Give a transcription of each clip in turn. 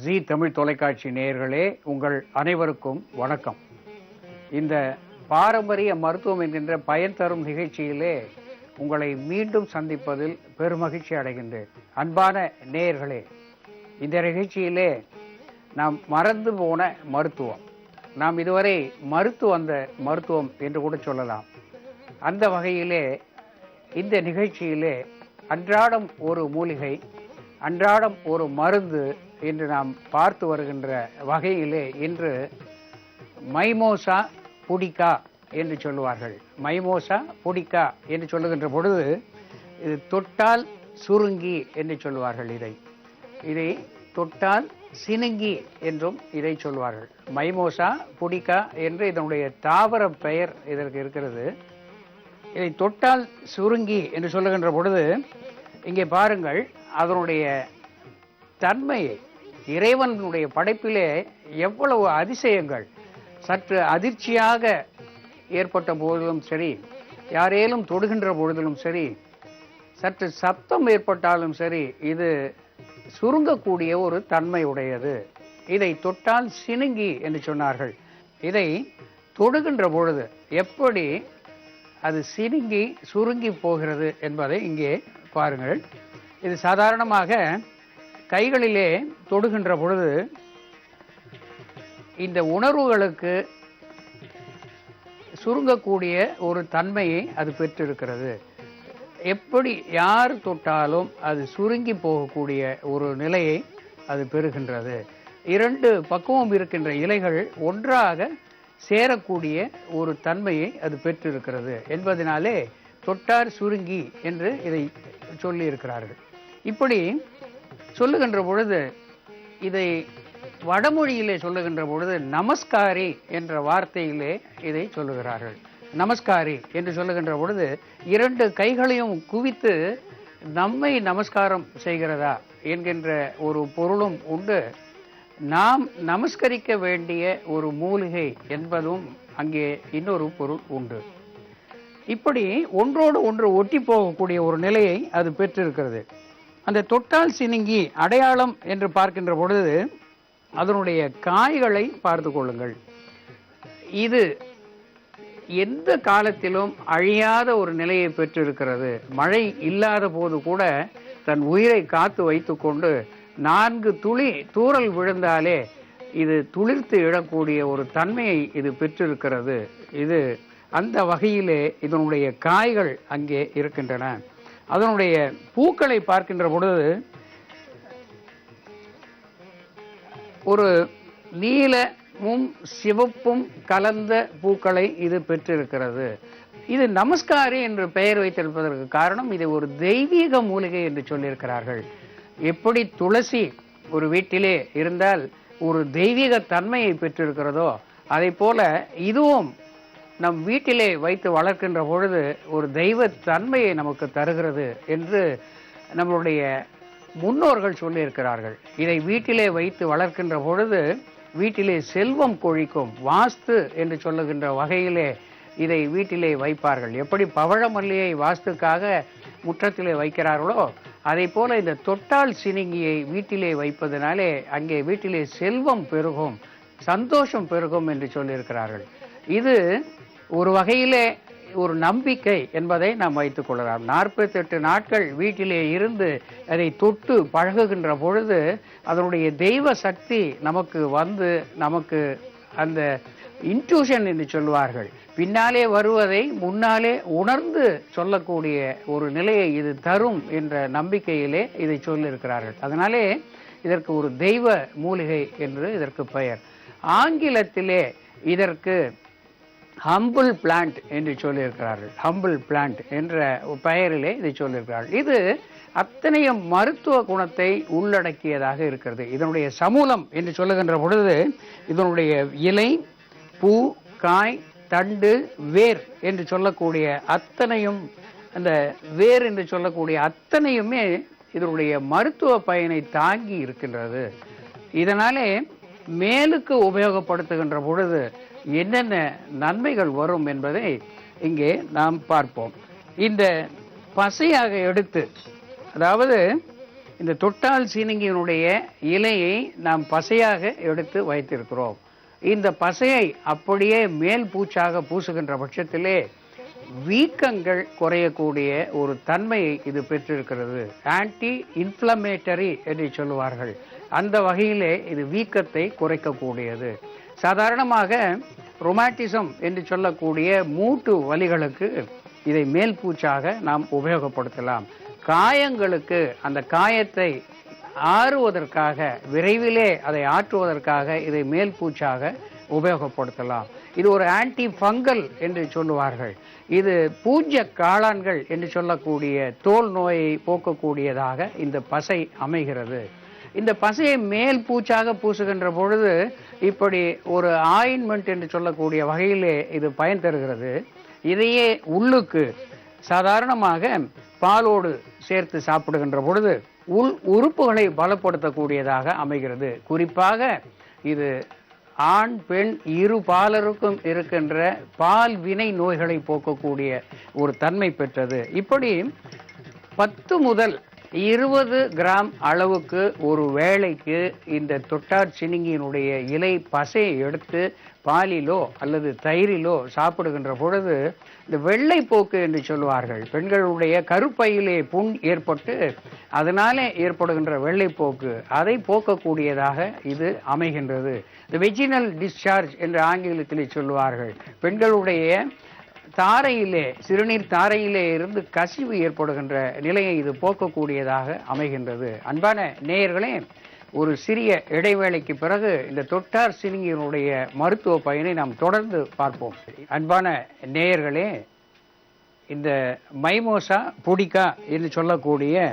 ஜீ தமிழ் தொலைக்காட்சி நேயர்களே, உங்கள் அனைவருக்கும் வணக்கம். இந்த பாரம்பரிய மருத்துவம் என்கின்ற பயன் தரும் நிகழ்ச்சியிலே உங்களை மீண்டும் சந்திப்பதில் பெருமகிழ்ச்சி அடைகின்றேன். அன்பான நேயர்களே, இந்த நிகழ்ச்சியிலே நாம் மறந்து போன மருத்துவம், நாம் இதுவரை மறுத்து வந்த மருத்துவம் என்று கூட சொல்லலாம். அந்த வகையிலே இந்த நிகழ்ச்சியிலே அன்றாடம் ஒரு மூலிகை, அன்றாடம் ஒரு மருந்து என்று நாம் பார்த்து வருகின்ற வகையிலே இன்று மைமோசா புடிகா என்று சொல்லுவார்கள். மைமோசா புடிகா என்று சொல்லுகின்ற பொழுது இது தொட்டால் சுருங்கி என்று சொல்லுவார்கள். இதை தொட்டால் சினுங்கி என்றும் இதை சொல்வார்கள். மைமோசா புடிகா என்று இதனுடைய தாவர பெயர் இதற்கு இருக்கிறது. இதை தொட்டால் சுருங்கி என்று சொல்லுகின்ற பொழுது இங்கே பாருங்கள், அதனுடைய தன்மையை, இறைவனுடைய படைப்பிலே எவ்வளவு அதிசயங்கள். சற்று அதிர்ச்சியாக ஏற்பட்ட போதிலும் சரி, யாரேனும் தொடுகின்ற பொழுதிலும் சரி, சற்று சப்தம் ஏற்பட்டாலும் சரி, இது சுருங்கக்கூடிய ஒரு தன்மை உடையது. இதை தொட்டால் சினுங்கி என்று சொன்னார்கள். இதை தொடுகின்ற பொழுது எப்படி அது சினுங்கி சுருங்கி போகிறது என்பதை இங்கே பாருங்கள். இது சாதாரணமாக கைகளிலே தொடுகின்ற பொழுது இந்த உணர்வுகளுக்கு சுருங்கக்கூடிய ஒரு தன்மையை அது பெற்றிருக்கிறது. எப்படி யார் தொட்டாலும் அது சுருங்கி போகக்கூடிய ஒரு நிலையை அது பெறுகின்றது. இரண்டு பக்குவம் இருக்கின்ற இலைகள் ஒன்றாக சேரக்கூடிய ஒரு தன்மையை அது பெற்றிருக்கிறது என்பதனாலே தொட்டார் சுருங்கி என்று இதை சொல்லி இருக்கிறார்கள். இப்படி சொல்லுகின்ற பொழுது, இதை வடமொழியிலே சொல்லுகின்ற பொழுது நமஸ்காரி என்ற வார்த்தையிலே இதை சொல்லுகிறார்கள். நமஸ்காரி என்று சொல்லுகின்ற பொழுது இரண்டு கைகளையும் குவித்து நம்மை நமஸ்காரம் செய்கிறதா என்கின்ற ஒரு பொருளும் உண்டு. நாம் நமஸ்கரிக்க வேண்டிய ஒரு மூலிகை என்பதும் அங்கே இன்னொரு பொருள் உண்டு. இப்படி ஒன்றோடு ஒன்று ஒட்டி போகக்கூடிய ஒரு நிலையை அது பெற்றிருக்கிறது. அந்த தொட்டால் சினுங்கி அடையாளம் என்று பார்க்கின்ற பொழுது அதனுடைய காய்களை பார்த்து கொள்ளுங்கள். இது எந்த காலத்திலும் அழியாத ஒரு நிலையை பெற்றிருக்கிறது. மழை இல்லாத போது கூட தன் உயிரை காத்து வைத்து கொண்டு 4 துளி தூறல் விழுந்தாலே இது துளிர்த்து இழக்கூடிய ஒரு தன்மையை இது பெற்றிருக்கிறது. இது அந்த வகையிலே இதனுடைய காய்கள் அங்கே இருக்கின்றன. அதனுடைய பூக்களை பார்க்கின்ற பொழுது ஒரு நீலமும் சிவப்பும் கலந்த பூக்களை இது பெற்றிருக்கிறது. இது நமஸ்காரி என்று பெயர் வைத்திருப்பதற்கு காரணம், இது ஒரு தெய்வீக மூலிகை என்று சொல்லியிருக்கிறார்கள். எப்படி துளசி ஒரு வீட்டிலே இருந்தால் ஒரு தெய்வீக தன்மையை பெற்றிருக்கிறதோ, அதை போல இதுவும் நம் வீட்டிலே வைத்து வளர்க்கின்ற பொழுது ஒரு தெய்வ தன்மையை நமக்கு தருகிறது என்று நம்மளுடைய முன்னோர்கள் சொல்லியிருக்கிறார்கள். இதை வீட்டிலே வைத்து வளர்க்கின்ற பொழுது வீட்டிலே செல்வம் கொழிக்கும். வாஸ்து என்று சொல்லுகின்ற வகையிலே இதை வீட்டிலே வைப்பார்கள். எப்படி பவழமல்லியை வாஸ்துக்காக முற்றத்திலே வைக்கிறார்களோ, அதை போல இந்த தொட்டால் சினுங்கியை வீட்டிலே வைப்பதனாலே அங்கே வீட்டிலே செல்வம் பெருகும், சந்தோஷம் பெருகும் என்று சொல்லியிருக்கிறார்கள். இது ஒரு வகையிலே ஒரு நம்பிக்கை என்பதை நாம் வைத்துக் கொள்ளலாம். 48 நாட்கள் வீட்டிலே இருந்து அதை தொட்டு பழகுகின்ற பொழுது அதனுடைய தெய்வ சக்தி நமக்கு வந்து நமக்கு அந்த இன்ட்யூஷன் என்று சொல்வார்கள், பின்னாலே வருவதை முன்னாலே உணர்ந்து சொல்லக்கூடிய ஒரு நிலையை இது தரும் என்ற நம்பிக்கையிலே இதை சொல்லியிருக்கிறார்கள். அதனாலே இதற்கு ஒரு தெய்வ மூலிகை என்று இதற்கு பெயர். ஆங்கிலத்திலே இதற்கு ஹம்பிள் பிளான்ட் என்று சொல்லியிருக்கிறார்கள். ஹம்பிள் பிளான்ட் என்ற பெயரிலே இதை சொல்லியிருக்கிறார்கள். இது அத்தனையும் மருத்துவ குணத்தை உள்ளடக்கியதாக இருக்கிறது. இதனுடைய சமூலம் என்று சொல்லுகின்ற பொழுது இதனுடைய இலை, பூ, காய், தண்டு, வேர் என்று சொல்லக்கூடிய அத்தனையும், அந்த வேர் என்று சொல்லக்கூடிய அத்தனையுமே இதனுடைய மருத்துவ பயனை தாங்கி இருக்கின்றது. இதனாலே மேலுக்கு உபயோகப்படுத்துகின்ற பொழுது என்னென்ன நன்மைகள் வரும் என்பதை இங்கே நாம் பார்ப்போம். இந்த பசையாக எடுத்து, அதாவது இந்த தொட்டால் சீனிங்கியினுடைய இலையை நாம் பசையாக எடுத்து வைத்திருக்கிறோம். இந்த பசையை அப்படியே மேல் பூச்சாக பூசுகின்ற பட்சத்திலே வீக்கங்கள் குறையக்கூடிய ஒரு தன்மையை இது பெற்றிருக்கிறது. ஆன்டி இன்ஃப்ளமேட்டரி என்று சொல்லுவார்கள். அந்த வகையிலே இது வீக்கத்தை குறைக்கக்கூடியது. சாதாரணமாக ரொமாட்டிசம் என்று சொல்லக்கூடிய மூட்டு வலிகளுக்கு இதை மேல் பூச்சாக நாம் உபயோகப்படுத்தலாம். காயங்களுக்கு அந்த காயத்தை ஆறுவதற்காக, விரைவிலே அதை ஆற்றுவதற்காக இதை மேல் பூச்சாக உபயோகப்படுத்தலாம். இது ஒரு ஆன்டி ஃபங்கல் என்று சொல்லுவார்கள். இது பூஜ்ய காளான்கள் என்று சொல்லக்கூடிய தோல் நோயை போக்கக்கூடியதாக இந்த பசை அமைகிறது. இந்த பசையை மேல் பூச்சாக பூசுகின்ற பொழுது இப்படி ஒரு ஆயின்மெண்ட் என்று சொல்லக்கூடிய வகையிலே இது பயன் தருகிறது. இதையே உள்ளுக்கு சாதாரணமாக பாலோடு சேர்த்து சாப்பிடுகின்ற பொழுது உள் உறுப்புகளை பலப்படுத்தக்கூடியதாக அமைகிறது. குறிப்பாக இது ஆண் பெண் இரு பாலருக்கும் இருக்கின்ற பால் வினை நோய்களை போக்கக்கூடிய ஒரு தன்மை பெற்றது. இப்படி 10 முதல் 20 கிராம் அளவுக்கு ஒரு வேளைக்கு இந்த தொட்டார் சினிங்கியினுடைய இலை பசையை எடுத்து பாலிலோ அல்லது தயிரிலோ சாப்பிடுகின்ற பொழுது இந்த வெள்ளைப்போக்கு என்று சொல்லுவார்கள். பெண்களுடைய கருப்பையிலே புண் ஏற்பட்டு அதனாலே ஏற்படுகின்ற வெள்ளைப்போக்கு அதை போக்கக்கூடியதாக இது அமைகின்றது. இந்த வெஜினல் டிஸ்சார்ஜ் என்று ஆங்கிலத்திலே சொல்லுவார்கள். பெண்களுடைய தாரையிலே, சிறுநீர் தாரையிலே இருந்து கசிவு ஏற்படுகின்ற நிலையை இது போக்கக்கூடியதாக அமைகின்றது. அன்பான நேயர்களே, ஒரு சிறிய இடைவேளைக்கு பிறகு இந்த தொட்டார் சினிங்கியினுடைய மருத்துவ பயனை நாம் தொடர்ந்து பார்ப்போம். அன்பான நேயர்களே, இந்த மைமோசா புடிகா என்று சொல்லக்கூடிய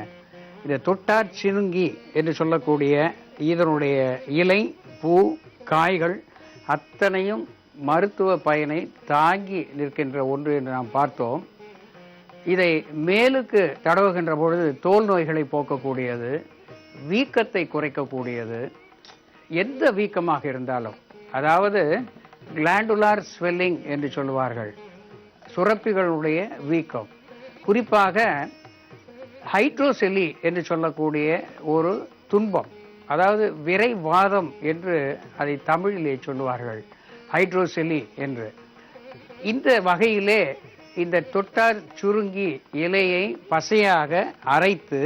இந்த தொட்டார் சினுங்கி என்று சொல்லக்கூடிய இதனுடைய இலை, பூ, காய்கள் அத்தனையும் மருத்துவ பயனை தாங்கி நிற்கின்ற ஒன்று என்று நாம் பார்த்தோம். இதை மேலுக்கு தடவுகின்ற பொழுது தோல் நோய்களை போக்கக்கூடியது, வீக்கத்தை குறைக்கக்கூடியது. எந்த வீக்கமாக இருந்தாலும், அதாவது கிளாண்டுலார் ஸ்வெல்லிங் என்று சொல்லுவார்கள், சுரப்பிகளுடைய வீக்கம், குறிப்பாக ஹைட்ரோசெலி என்று சொல்லக்கூடிய ஒரு துன்பம், அதாவது விரைவாதம் என்று அதை தமிழிலே சொல்லுவார்கள், ஹைட்ரோசெலி என்று. இந்த வகையிலே இந்த தொட்டார் சுருங்கி இலையை பசையாக அரைத்து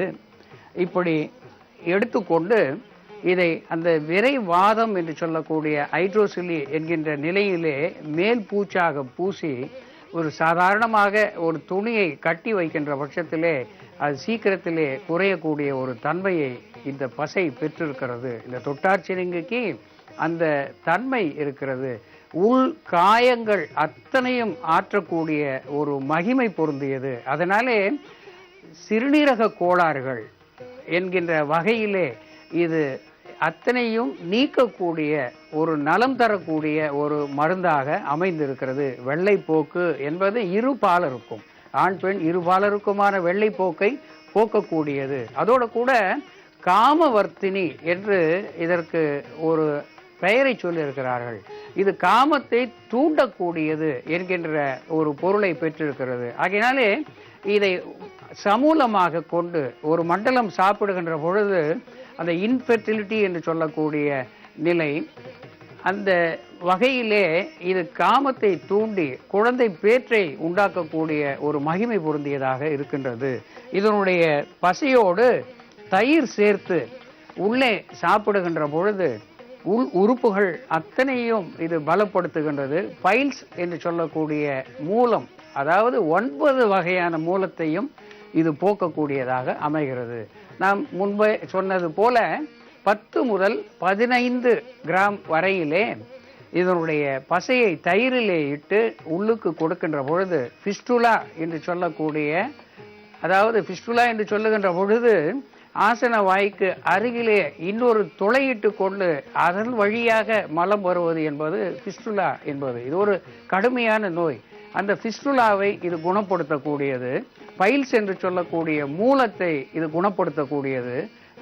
இப்படி எடுத்துக்கொண்டு இதை அந்த விரைவாதம் என்று சொல்லக்கூடிய ஹைட்ரோசெலி என்கின்ற நிலையிலே மேல் பூச்சாக பூசி ஒரு சாதாரணமாக ஒரு துணியை கட்டி வைக்கின்ற பட்சத்திலே அது சீக்கிரத்திலே குறையக்கூடிய ஒரு தன்மையை இந்த பசை பெற்றிருக்கிறது. இந்த தொட்டார் சினுங்கிக்கு அந்த தன்மை இருக்கிறது. உள் காயங்கள் அத்தனையும் ஆற்றக்கூடிய ஒரு மகிமை பொருந்தியது. அதனாலே சிறுநீரக கோளாறுகள் என்கின்ற வகையிலே இது அத்தனையும் நீக்கக்கூடிய ஒரு நலம் தரக்கூடிய ஒரு மருந்தாக அமைந்திருக்கிறது. வெள்ளைப்போக்கு என்பது இரு பாலருக்கும், ஆண் பெண் இரு பாலருக்குமான வெள்ளைப்போக்கை போக்கக்கூடியது. அதோடு கூட காமவர்த்தினி என்று இதற்கு ஒரு பெயரை சொல்லியிருக்கிறார்கள். இது காமத்தை தூண்டக்கூடியது என்கின்ற ஒரு பொருளை பெற்றிருக்கிறது. ஆகையினாலே இதை சமூலமாக கொண்டு ஒரு மண்டலம் சாப்பிடுகின்ற பொழுது அந்த இன்ஃபெர்டிலிட்டி என்று சொல்லக்கூடிய நிலை, அந்த வகையிலே இது காமத்தை தூண்டி குழந்தை பேற்றை உண்டாக்கக்கூடிய ஒரு மகிமை பொருந்தியதாக இருக்கின்றது. இதனுடைய பசையோடு தயிர் சேர்த்து உள்ளே சாப்பிடுகின்ற பொழுது உள் உறுப்புகள் அத்தனையும் இது பலப்படுத்துகின்றது. பைல்ஸ் என்று சொல்லக்கூடிய மூலம், அதாவது 9 வகையான மூலத்தையும் இது போக்கக்கூடியதாக அமைகிறது. நாம் முன்பே சொன்னது போல 10 முதல் 15 கிராம் வரையிலே இதனுடைய பசையை தயிரிலே இட்டு உள்ளுக்கு கொடுக்கின்ற பொழுது ஃபிஸ்டுலா என்று சொல்லக்கூடிய, அதாவது ஃபிஸ்டுலா என்று சொல்லுகின்ற பொழுது ஆசன வாய்க்கு அருகிலே இன்னொரு துளையிட்டு கொண்டு அதன் வழியாக மலம் வருவது என்பது ஃபிஸ்டுலா என்பது. இது ஒரு கடுமையான நோய். அந்த ஃபிஸ்டுலாவை இது குணப்படுத்தக்கூடியது. பைல்ஸ் என்று சொல்லக்கூடிய மூலத்தை இது குணப்படுத்தக்கூடியது.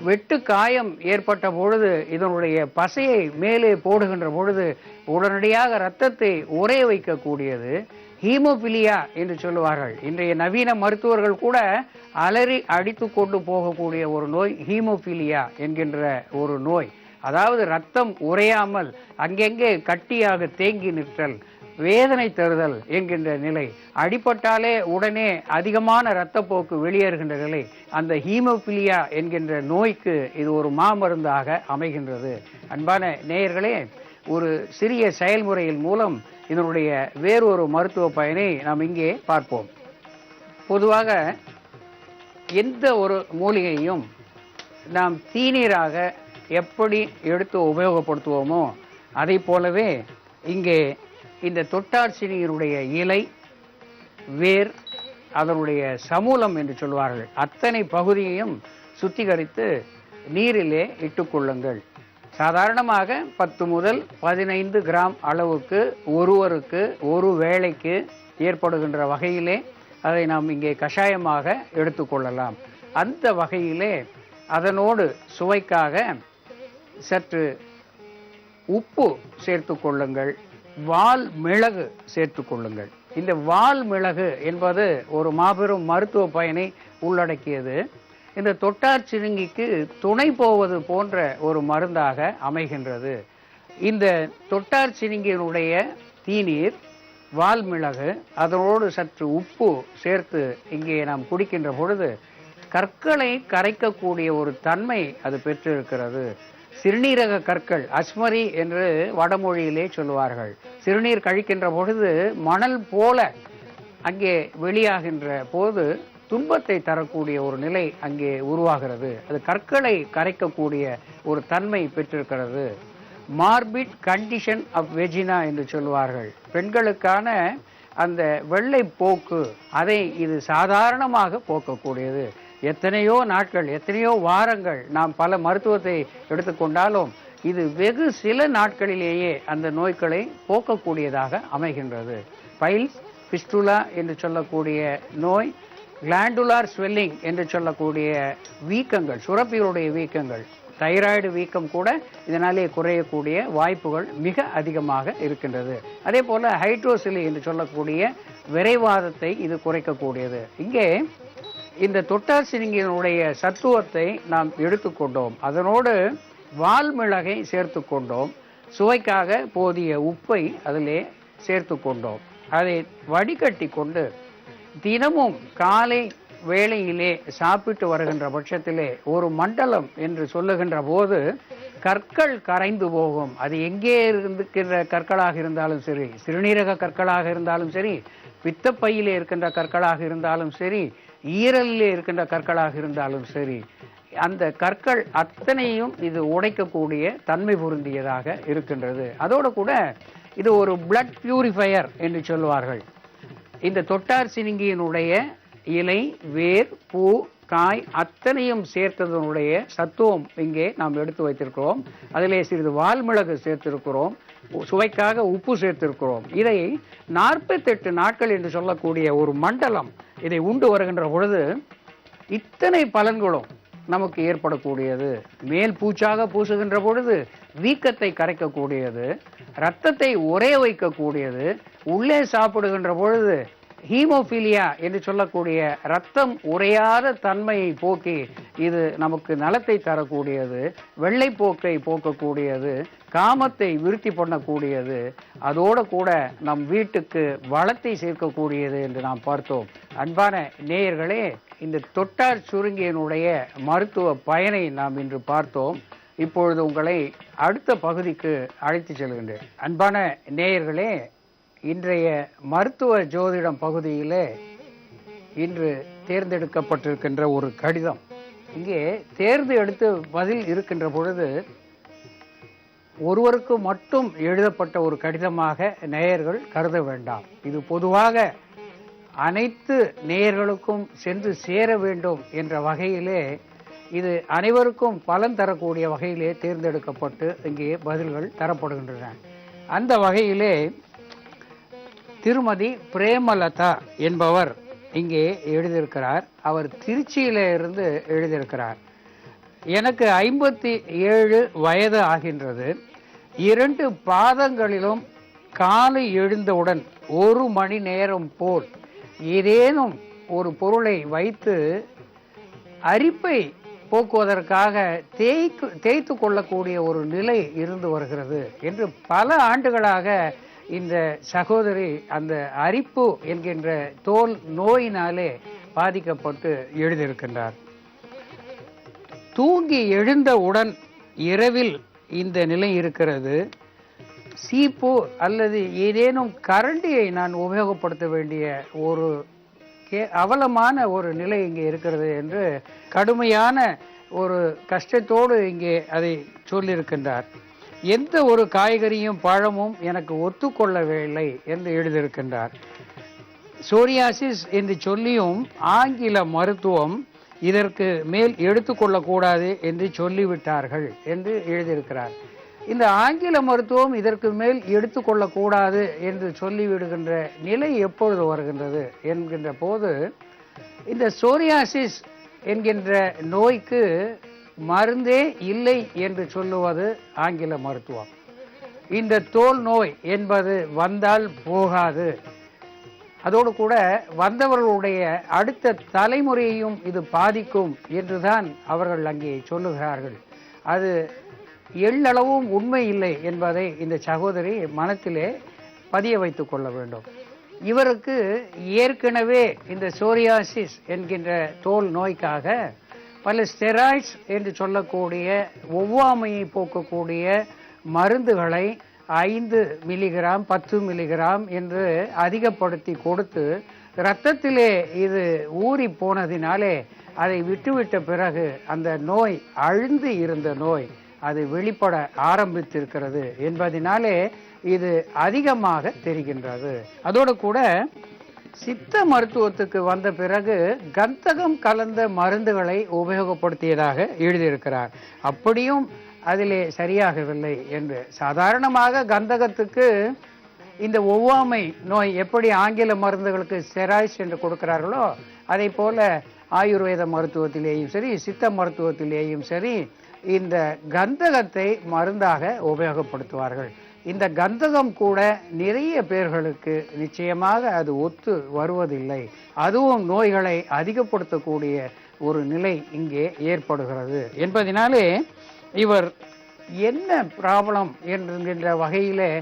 வெட்டு காயம் ஏற்பட்ட பொழுது இதனுடைய பசையை மேலே போடுகின்ற பொழுது உடனடியாக இரத்தத்தை உறைய வைக்கக்கூடியது. ஹீமோபிலியா என்று சொல்லுவார்கள். இன்றைய நவீன மருத்துவர்கள் கூட அலறி அடித்து கொண்டு போகக்கூடிய ஒரு நோய் ஹீமோபிலியா என்கின்ற ஒரு நோய். அதாவது ரத்தம் உறையாமல் அங்கெங்கே கட்டியாக தேங்கி நிற்றல், வேதனை தருதல் என்கின்ற நிலை, அடிபட்டாலே உடனே அதிகமான இரத்தப்போக்கு வெளியேறுகின்ற நிலை, அந்த ஹீமோபிலியா என்கின்ற நோய்க்கு இது ஒரு மாமருந்தாக அமைகின்றது. அன்பான நேயர்களே, ஒரு சிறிய செயல்முறையின் மூலம் இதனுடைய வேறொரு மருத்துவ பயனை நாம் இங்கே பார்ப்போம். பொதுவாக எந்த ஒரு மூலிகையும் நாம் தீநீராக எப்படி எடுத்து உபயோகப்படுத்துவோமோ அதை போலவே இங்கே இந்த தொட்டார்சினியினுடைய இலை, வேர், அதனுடைய சமூலம் என்று சொல்வார்கள், அத்தனை பகுதியையும் சுத்திகரித்து நீரிலே இட்டுக்கொள்ளுங்கள். சாதாரணமாக 10 முதல் 15 கிராம் அளவுக்கு ஒருவருக்கு ஒரு வேளைக்கு ஏற்படுகின்ற வகையிலே அதை நாம் இங்கே கஷாயமாக எடுத்துக்கொள்ளலாம். அந்த வகையிலே அதனோடு சுவைக்காக சற்று உப்பு சேர்த்து கொள்ளுங்கள், வால் மிளகு சேர்த்து கொள்ளுங்கள். இந்த வால் மிளகு என்பது ஒரு மாபெரும் மருத்துவ பயனை உள்ளடக்கியது. இந்த தொட்டார் சிறுங்கிக்கு துணை போவது போன்ற ஒரு மருந்தாக அமைகின்றது. இந்த தொட்டார் சிறுங்கியினுடைய தீநீர், வால் மிளகு, அதனோடு சற்று உப்பு சேர்த்து இங்கே நாம் குடிக்கின்ற பொழுது கற்களை கரைக்கக்கூடிய ஒரு தன்மை அது பெற்றிருக்கிறது. சிறுநீரக கற்கள், அஸ்மரி என்று வடமொழியிலே சொல்லுவார்கள், சிறுநீர் கழிக்கின்ற பொழுது மணல் போல அங்கே வெளியாகின்ற போது துன்பத்தை தரக்கூடிய ஒரு நிலை அங்கே உருவாகிறது. அது கற்களை கரைக்கக்கூடிய ஒரு தன்மை பெற்றிருக்கிறது. மார்பிட் கண்டிஷன் ஆஃப் வெஜினா என்று சொல்வார்கள், பெண்களுக்கான அந்த வெள்ளை போக்கு, அதை இது சாதாரணமாக போக்கக்கூடியது. எத்தனையோ நாட்கள், எத்தனையோ வாரங்கள் நாம் பல மருத்துவத்தை எடுத்துக்கொண்டாலும் இது வெகு சில நாட்களிலேயே அந்த நோய்களை போக்கக்கூடியதாக அமைகின்றது. பைல்ஸ், பிஸ்டுலா என்று சொல்லக்கூடிய நோய், கிளாண்டுலார் ஸ்வெல்லிங் என்று சொல்லக்கூடிய வீக்கங்கள், சுரப்பிகளுடைய வீக்கங்கள், தைராய்டு வீக்கம் கூட இதனாலே குறையக்கூடிய வாய்ப்புகள் மிக அதிகமாக இருக்கின்றது. அதே போல ஹைட்ரோசிலி என்று சொல்லக்கூடிய விரைவாதத்தை இது குறைக்கக்கூடியது. இங்கே இந்த தொட்டார் சிறுங்கியினுடைய சத்துவத்தை நாம் எடுத்துக்கொண்டோம், அதனோடு வால்மிளகை சேர்த்து கொண்டோம், சுவைக்காக போதிய உப்பை அதிலே சேர்த்து கொண்டோம். அதை வடிகட்டி கொண்டு தினமும் காலை வேளையிலே சாப்பிட்டு வருகின்ற பட்சத்திலே ஒரு மண்டலம் என்று சொல்லுகின்ற போது கற்கள் கரைந்து போகும். அது எங்கே இருக்கின்ற கற்களாக இருந்தாலும் சரி, சிறுநீரக கற்களாக இருந்தாலும் சரி, பித்தப்பையிலே இருக்கின்ற கற்களாக இருந்தாலும் சரி, ஈரலிலே இருக்கின்ற கற்களாக இருந்தாலும் சரி, அந்த கற்கள் அத்தனையும் இது உடைக்கக்கூடிய தன்மை பொருந்தியதாக இருக்கின்றது. அதோடு கூட இது ஒரு பிளட் பியூரிஃபையர் என்று சொல்வார்கள். இந்த தொட்டார் சிறுங்கியினுடைய இலை, வேர், பூ, காய் அத்தனையும் சேர்த்ததனுடைய சத்துவம் இங்கே நாம் எடுத்து வைத்திருக்கிறோம். அதிலே சிறிது வால்மிளகு சேர்த்திருக்கிறோம், சுவைக்காக உப்பு சேர்த்திருக்கிறோம். இதை 48 நாட்கள் என்று சொல்லக்கூடிய ஒரு மண்டலம் இதை உண்டு வருகின்ற பொழுது இத்தனை பலன்களும் நமக்கு ஏற்படக்கூடியது. மேல் பூச்சாக பூசுகின்ற பொழுது வீக்கத்தை கரைக்கக்கூடியது, இரத்தத்தை உறைய வைக்கக்கூடியது, உள்ளே சாப்பிடுகின்ற பொழுது ஹீமோபிலியா என்று சொல்லக்கூடிய இரத்தம் உறையாத தன்மையை போக்கி இது நமக்கு நலத்தை தரக்கூடியது, வெள்ளைப்போக்கை போக்கக்கூடியது, காமத்தை விருத்தி பண்ணக்கூடியது, அதோடு கூட நம் வீட்டுக்கு வளத்தை சேர்க்கக்கூடியது என்று நாம் பார்த்தோம். அன்பான நேயர்களே, இந்த தொட்டார் சுருங்கியினுடைய மருத்துவ பயனை நாம் இன்று பார்த்தோம். இப்பொழுது உங்களை அடுத்த பகுதிக்கு அழைத்து செல்கின்றேன். அன்பான நேயர்களே, இன்றைய மருத்துவ ஜோதிடம் பகுதியிலே இன்று தேர்ந்தெடுக்கப்பட்டிருக்கின்ற ஒரு கடிதம், இங்கே தேர்ந்து எடுத்து பதில் இருக்கின்ற பொழுது ஒருவருக்கு மட்டும் எழுதப்பட்ட ஒரு கடிதமாக நேயர்கள் கருத வேண்டாம். இது பொதுவாக அனைத்து நேயர்களுக்கும் சென்று சேர வேண்டும் என்ற வகையிலே, இது அனைவருக்கும் பலன் தரக்கூடிய வகையிலே தேர்ந்தெடுக்கப்பட்டு இங்கே பதில்கள் தரப்படுகின்றன. அந்த வகையிலே திருமதி பிரேமலதா என்பவர் இங்கே எழுதியிருக்கிறார். அவர் திருச்சியிலிருந்து எழுதியிருக்கிறார். எனக்கு 57 வயது ஆகின்றது. 2 பாதங்களிலும் காலை எழுந்தவுடன் 1 மணி நேரம் போல் ஏதேனும் ஒரு பொருளை வைத்து அரிப்பை போக்குவதற்காக தேய்த்து கொள்ளக்கூடிய ஒரு நிலை இருந்து வருகிறது என்று பல ஆண்டுகளாக இந்த சகோதரி அந்த அரிப்பு என்கின்ற தோல் நோயினாலே பாதிக்கப்பட்டு எழுதியிருக்கின்றார். தூங்கி எழுந்தவுடன் இரவில் இந்த நிலை இருக்கிறது. சீப்பு அல்லது ஏதேனும் கரண்டியை நான் உபயோகப்படுத்த வேண்டிய ஒரு அவலமான ஒரு நிலை இங்கே இருக்கிறது என்று கடுமையான ஒரு கஷ்டத்தோடு இங்கே அதை சொல்லியிருக்கின்றார். எந்த ஒரு காய்கறியும் பழமும் எனக்கு ஒத்துக்கொள்ளவில்லை என்று எழுதியிருக்கின்றார். சோரியாசிஸ் என்று சொல்லியும் ஆங்கில மருத்துவம் இதற்கு மேல் எடுத்துக்கொள்ளக்கூடாது என்று சொல்லிவிட்டார்கள் என்று எழுதியிருக்கிறார். இந்த ஆங்கில மருத்துவம் இதற்கு மேல் எடுத்துக்கொள்ளக்கூடாது என்று சொல்லிவிடுகின்ற நிலை எப்பொழுது வருகின்றது என்கின்ற போது, இந்த சோரியாசிஸ் என்கின்ற நோய்க்கு மருந்தே இல்லை என்று சொல்லுவது ஆங்கில மருத்துவம். இந்த தோல் நோய் என்பது வந்தால் போகாது, அதோடு கூட வந்தவர்களுடைய அடுத்த தலைமுறையையும் இது பாதிக்கும் என்றுதான் அவர்கள் அங்கே சொல்லுகிறார்கள். அது எள்ளளவும் உண்மை இல்லை என்பதை இந்த சகோதரி மனத்திலே பதிய வைத்துக் கொள்ள வேண்டும். இவருக்கு ஏற்கனவே இந்த சோரியாசிஸ் என்கின்ற தோல் நோய்க்காக பல ஸ்டெராய்ட்ஸ் என்று சொல்லக்கூடிய ஒவ்வாமையை போக்கக்கூடிய மருந்துகளை 5 மில்லிகிராம் 10 மில்லிகிராம் என்று அதிகப்படுத்தி கொடுத்து இரத்தத்திலே இது ஊறி போனதினாலே அதை விட்டுவிட்ட பிறகு அந்த நோய் அழுந்து இருந்த நோய் அது வெளிப்பட ஆரம்பித்திருக்கிறது என்பதனாலே இது அதிகமாக தெரிகின்றது. அதோடு கூட சித்த மருத்துவத்துக்கு வந்த பிறகு கந்தகம் கலந்த மருந்துகளை உபயோகப்படுத்தியதாக எழுதியிருக்கிறார். அப்படியும் அதிலே சரியாகவில்லை என்று. சாதாரணமாக கந்தகத்துக்கு இந்த ஒவ்வாமை நோய் எப்படி ஆங்கில மருந்துகளுக்கு ஸ்டெராய்ட்ஸ் என்று கொடுக்கிறார்களோ அதை போல ஆயுர்வேத மருத்துவத்திலேயும் சரி சித்த மருத்துவத்திலேயும் சரி இந்த கந்தகத்தை மருந்தாக உபயோகப்படுத்துவார்கள். இந்த கந்தகம் கூட நிறைய பேர்களுக்கு நிச்சயமாக அது ஒத்து வருவதில்லை. அதுவும் நோய்களை அதிகப்படுத்தக்கூடிய ஒரு நிலை இங்கே ஏற்படுகிறது என்பதனாலே இவர் என்ன ப்ராப்ளம் என்கின்ற வகையிலே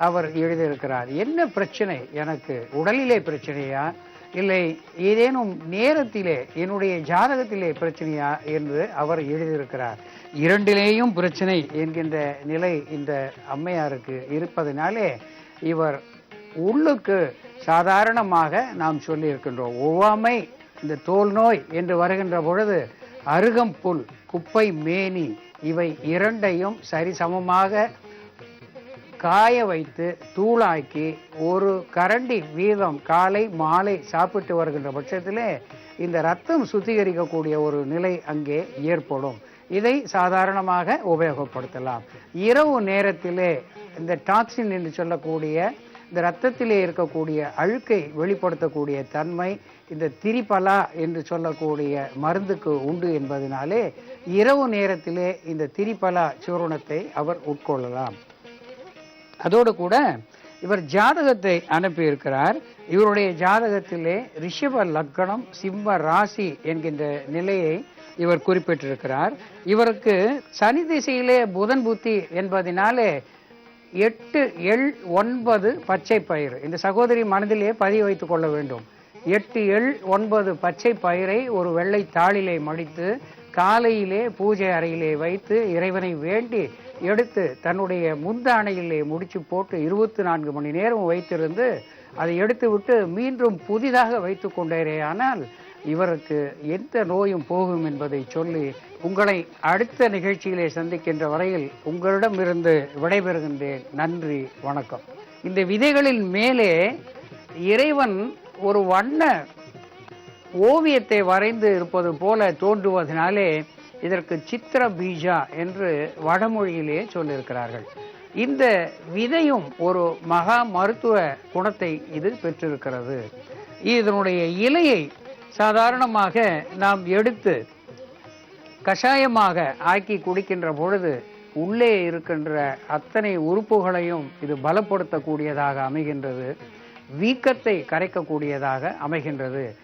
அவர் எழுதியிருக்கிறார். என்ன பிரச்சனை, எனக்கு உடலிலே பிரச்சனையா இல்லை ஏதேனும் நேரத்திலே என்னுடைய ஜாதகத்திலே பிரச்சனையா என்று அவர் எழுதியிருக்கிறார். இரண்டிலேயும் பிரச்சனை என்கின்ற நிலை இந்த அம்மையாருக்கு இருப்பதனாலே இவர் உள்ளுக்கு சாதாரணமாக நாம் சொல்லியிருக்கின்றோம். ஒவ்வாமை இந்த தோல் நோய் என்று வருகின்ற பொழுது அருகம்புல் குப்பை மேனி இவை இரண்டையும் சரிசமமாக காய வைத்து தூளாக்கி 1 கரண்டி வீதம் காலை மாலை சாப்பிட்டு வருகின்ற பட்சத்திலே இந்த ரத்தம் சுத்திகரிக்கக்கூடிய ஒரு நிலை அங்கே ஏற்படும். இதை சாதாரணமாக உபயோகப்படுத்தலாம். இரவு நேரத்திலே இந்த டாக்ஸின் என்று சொல்லக்கூடிய இந்த இரத்தத்திலே இருக்கக்கூடிய அழுக்கை வெளிப்படுத்தக்கூடிய தன்மை இந்த திரிபலா என்று சொல்லக்கூடிய மருந்துக்கு உண்டு என்பதனாலே இரவு நேரத்திலே இந்த திரிபலா சூரணத்தை அவர் உட்கொள்ளலாம். அதோடு கூட இவர் ஜாதகத்தை அனுப்பியிருக்கிறார். இவருடைய ஜாதகத்திலே ரிஷப லக்னம் சிம்ம ராசி என்கின்ற நிலையை இவர் குறிப்பிட்டிருக்கிறார். இவருக்கு சனி திசையிலே புதன் புத்தி என்பதனாலே 8 எள் 9 பச்சை பயிர் இந்த சகோதரி மனதிலே பதிய வைத்துக் கொள்ள வேண்டும். 8 எள் 9 பச்சை பயிரை ஒரு வெள்ளை தாளிலே மடித்து காலையிலே பூஜை அறையிலே வைத்து இறைவனை வேண்டி எடுத்து தன்னுடைய முந்தானையிலே முடிச்சு போட்டு 24 மணி நேரம் வைத்திருந்து அதை எடுத்து விட்டு மீண்டும் புதிதாக வைத்து கொண்டேரே ஆனால் இவருக்கு எந்த நோயும் போகும் என்பதை சொல்லி உங்களை அடுத்த நிகழ்ச்சியிலே சந்திக்கின்ற வரையில் உங்களிடமிருந்து விடைபெறுகின்றேன். நன்றி, வணக்கம். இந்த விதைகளின் மேலே இறைவன் ஒரு வண்ண ஓவியத்தை வரைந்து இருப்பது போல தோன்றுவதனாலே இதற்கு சித்திர பீஜா என்று வடமொழியிலே சொல்லியிருக்கிறார்கள். இந்த விதையும் ஒரு மகா மருத்துவ குணத்தை இது பெற்றிருக்கிறது. இதனுடைய இலையை சாதாரணமாக நாம் எடுத்து கஷாயமாக ஆக்கி குடிக்கின்ற பொழுது உள்ளே இருக்கின்ற அத்தனை உறுப்புகளையும் இது பலப்படுத்தக்கூடியதாக அமைகின்றது, வீக்கத்தை கரைக்கக்கூடியதாக அமைகின்றது.